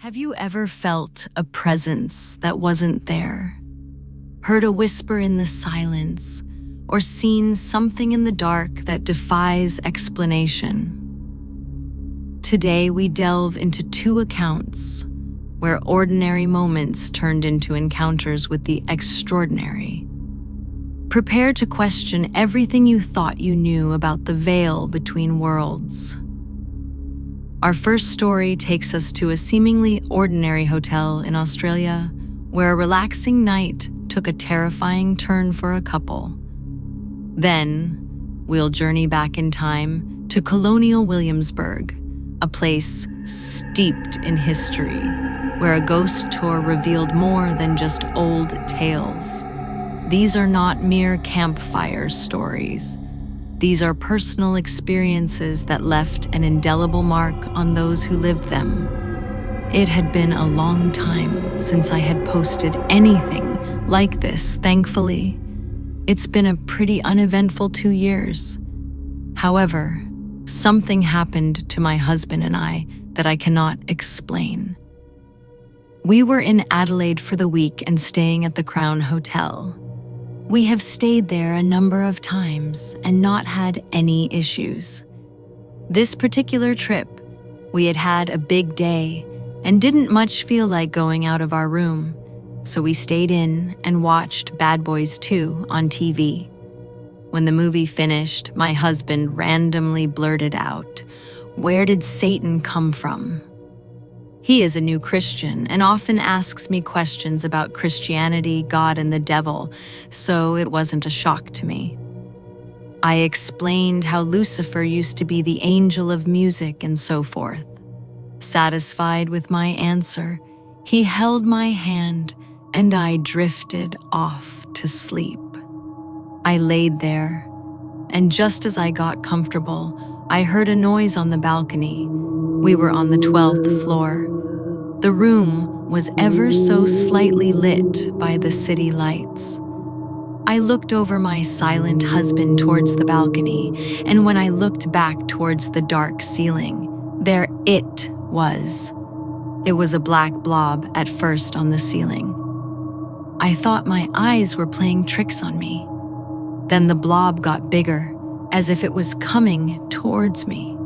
Have you ever felt a presence that wasn't there? Heard a whisper in the silence, or seen something in the dark that defies explanation? Today we delve into two accounts where ordinary moments turned into encounters with the extraordinary. Prepare to question everything you thought you knew about the veil between worlds. Our first story takes us to a seemingly ordinary hotel in Australia where a relaxing night took a terrifying turn for a couple. Then, we'll journey back in time to Colonial Williamsburg, a place steeped in history, where a ghost tour revealed more than just old tales. These are not mere campfire stories. These are personal experiences that left an indelible mark on those who lived them. It had been a long time since I had posted anything like this, thankfully. It's been a pretty uneventful 2 years. However, something happened to my husband and I that I cannot explain. We were in Adelaide for the week and staying at the Crowne Hotel. We have stayed there a number of times and not had any issues. This particular trip, we had had a big day and didn't much feel like going out of our room, so we stayed in and watched Bad Boys 2 on TV. When the movie finished, my husband randomly blurted out, "Where did Satan come from?" He is a new Christian and often asks me questions about Christianity, God, and the devil, so it wasn't a shock to me. I explained how Lucifer used to be the angel of music and so forth. Satisfied with my answer, he held my hand and I drifted off to sleep. I laid there, and just as I got comfortable, I heard a noise on the balcony. We were on the 12th floor. The room was ever so slightly lit by the city lights. I looked over my silent husband towards the balcony, and when I looked back towards the dark ceiling, there it was. It was a black blob at first on the ceiling. I thought my eyes were playing tricks on me. Then the blob got bigger, as if it was coming towards me.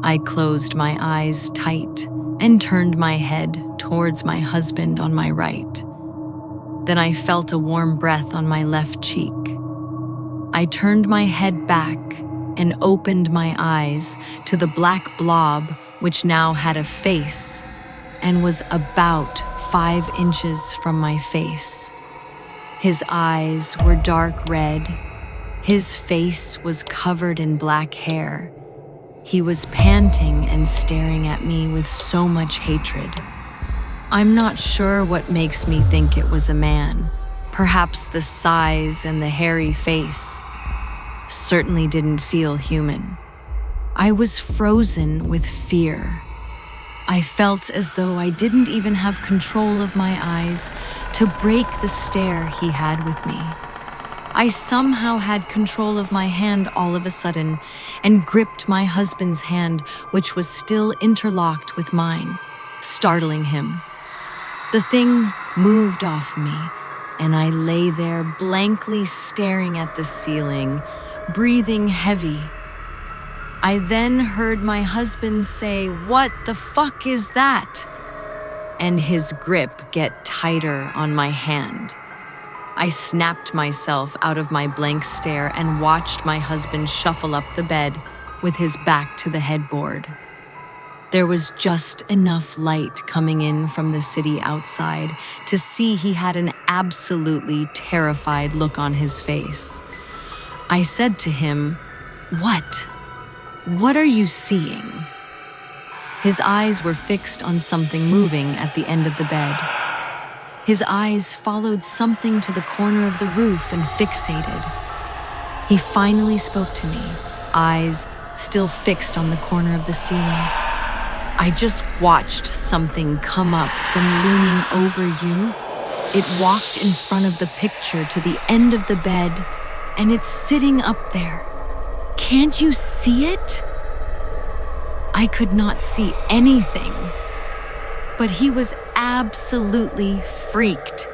I closed my eyes tight and turned my head towards my husband on my right. Then I felt a warm breath on my left cheek. I turned my head back and opened my eyes to the black blob, which now had a face and was about 5 inches from my face. His eyes were dark red. His face was covered in black hair. He was panting and staring at me with so much hatred. I'm not sure what makes me think it was a man. Perhaps the size and the hairy face. Certainly didn't feel human. I was frozen with fear. I felt as though I didn't even have control of my eyes to break the stare he had with me. I somehow had control of my hand all of a sudden and gripped my husband's hand, which was still interlocked with mine, startling him. The thing moved off me, and I lay there blankly staring at the ceiling, breathing heavy. I then heard my husband say, "What the fuck is that?" and his grip get tighter on my hand. I snapped myself out of my blank stare and watched my husband shuffle up the bed with his back to the headboard. There was just enough light coming in from the city outside to see he had an absolutely terrified look on his face. I said to him, "What? What are you seeing?" His eyes were fixed on something moving at the end of the bed. His eyes followed something to the corner of the roof and fixated. He finally spoke to me, eyes still fixed on the corner of the ceiling. "I just watched something come up from leaning over you. It walked in front of the picture to the end of the bed, and it's sitting up there. Can't you see it?" I could not see anything. but he was absolutely freaked.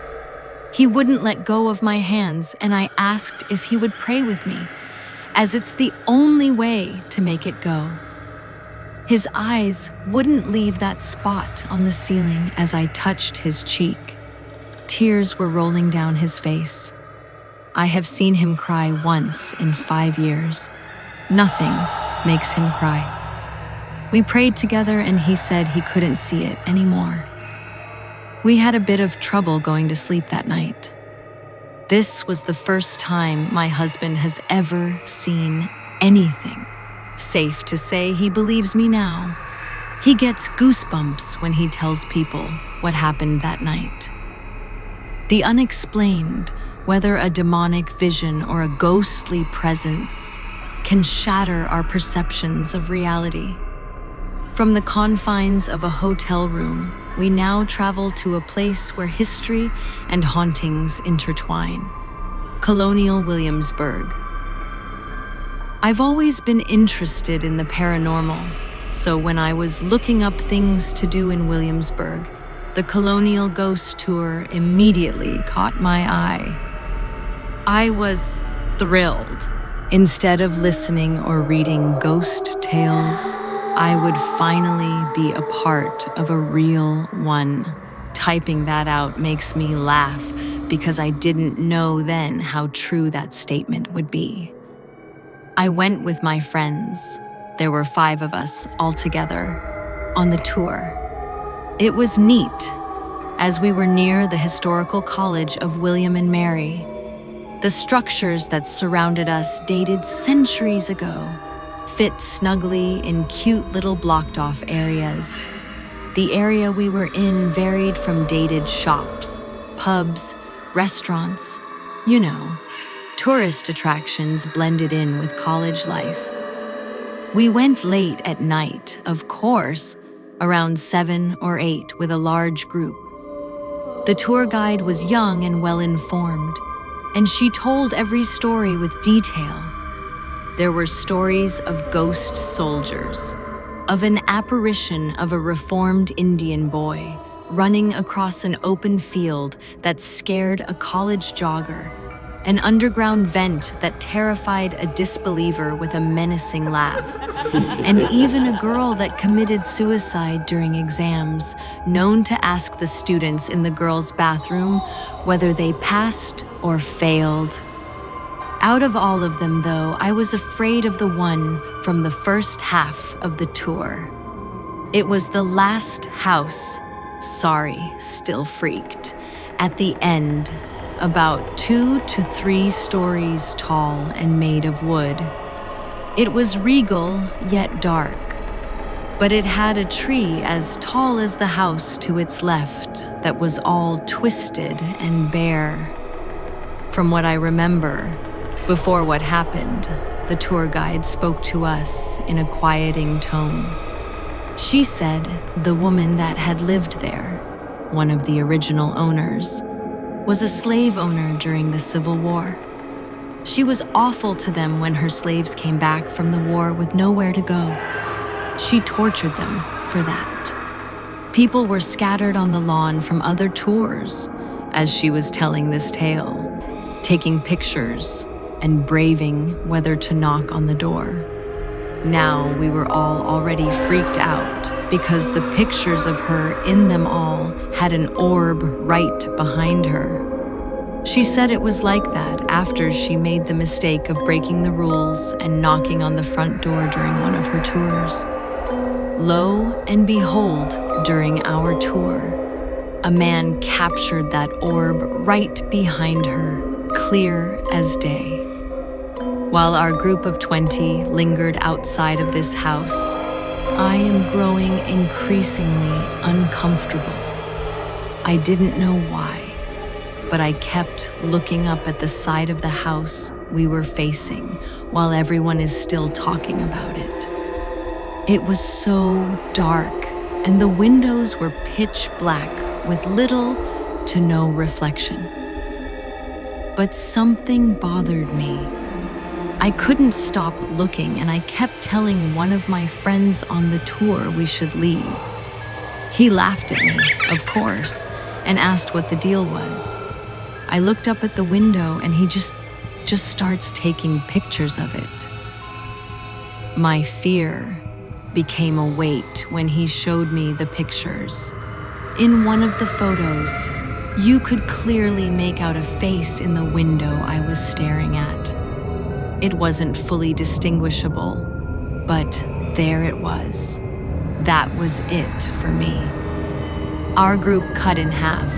He wouldn't let go of my hands, and I asked if he would pray with me, as it's the only way to make it go. His eyes wouldn't leave that spot on the ceiling as I touched his cheek. Tears were rolling down his face. I have seen him cry once in 5 years. Nothing makes him cry. We prayed together and he said he couldn't see it anymore. We had a bit of trouble going to sleep that night. This was the first time my husband has ever seen anything. Safe to say he believes me now. He gets goosebumps when he tells people what happened that night. The unexplained, whether a demonic vision or a ghostly presence, can shatter our perceptions of reality. From the confines of a hotel room, we now travel to a place where history and hauntings intertwine. Colonial Williamsburg. I've always been interested in the paranormal, so when I was looking up things to do in Williamsburg, the Colonial Ghost Tour immediately caught my eye. I was thrilled. Instead of listening or reading ghost tales, I would finally be a part of a real one. Typing that out makes me laugh because I didn't know then how true that statement would be. I went with my friends. There were 5 of us altogether on the tour. It was neat, as we were near the historical college of William and Mary. The structures that surrounded us dated centuries ago, fit snugly in cute little blocked-off areas. The area we were in varied from dated shops, pubs, restaurants, tourist attractions blended in with college life. We went late at night, of course, around 7 or 8 with a large group. The tour guide was young and well-informed, and she told every story with detail. There were stories of ghost soldiers, of an apparition of a reformed Indian boy running across an open field that scared a college jogger, an underground vent that terrified a disbeliever with a menacing laugh, and even a girl that committed suicide during exams, known to ask the students in the girls' bathroom whether they passed or failed. Out of all of them, though, I was afraid of the one from the first half of the tour. It was the last house, still freaked, at the end, about 2 to 3 stories tall and made of wood. It was regal, yet dark, but it had a tree as tall as the house to its left that was all twisted and bare. From what I remember, before what happened, the tour guide spoke to us in a quieting tone. She said the woman that had lived there, one of the original owners, was a slave owner during the Civil War. She was awful to them when her slaves came back from the war with nowhere to go. She tortured them for that. People were scattered on the lawn from other tours as she was telling this tale, taking pictures and braving whether to knock on the door. Now we were all already freaked out because the pictures of her in them all had an orb right behind her. She said it was like that after she made the mistake of breaking the rules and knocking on the front door during one of her tours. Lo and behold, during our tour, a man captured that orb right behind her, clear as day. While our group of 20 lingered outside of this house, I am growing increasingly uncomfortable. I didn't know why, but I kept looking up at the side of the house we were facing while everyone is still talking about it. It was so dark, and the windows were pitch black with little to no reflection. But something bothered me. I couldn't stop looking, and I kept telling one of my friends on the tour we should leave. He laughed at me, of course, and asked what the deal was. I looked up at the window and he just starts taking pictures of it. My fear became a weight when he showed me the pictures. In one of the photos, you could clearly make out a face in the window I was staring at. It wasn't fully distinguishable, but there it was. That was it for me. Our group cut in half,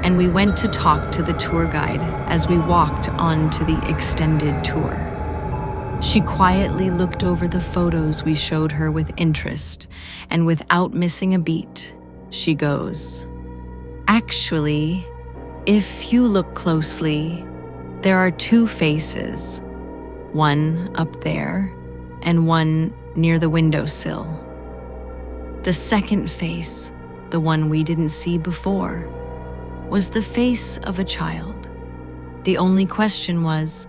and we went to talk to the tour guide as we walked on to the extended tour. She quietly looked over the photos we showed her with interest, and without missing a beat, she goes, "Actually, if you look closely, there are two faces, one up there and one near the windowsill. The second face, the one we didn't see before, was the face of a child. The only question was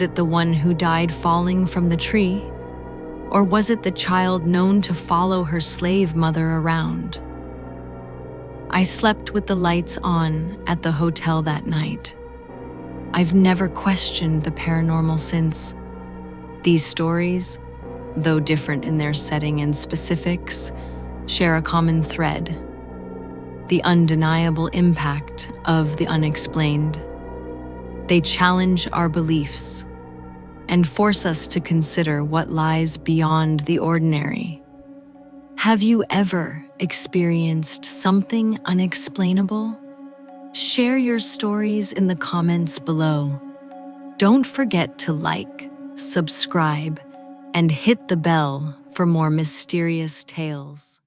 it the one who died falling from the tree? Or was it the child known to follow her slave mother around?" I slept with the lights on at the hotel that night. I've never questioned the paranormal since. These stories, though different in their setting and specifics, share a common thread: the undeniable impact of the unexplained. They challenge our beliefs and force us to consider what lies beyond the ordinary. Have you ever experienced something unexplainable? Share your stories in the comments below. Don't forget to like, subscribe, and hit the bell for more mysterious tales.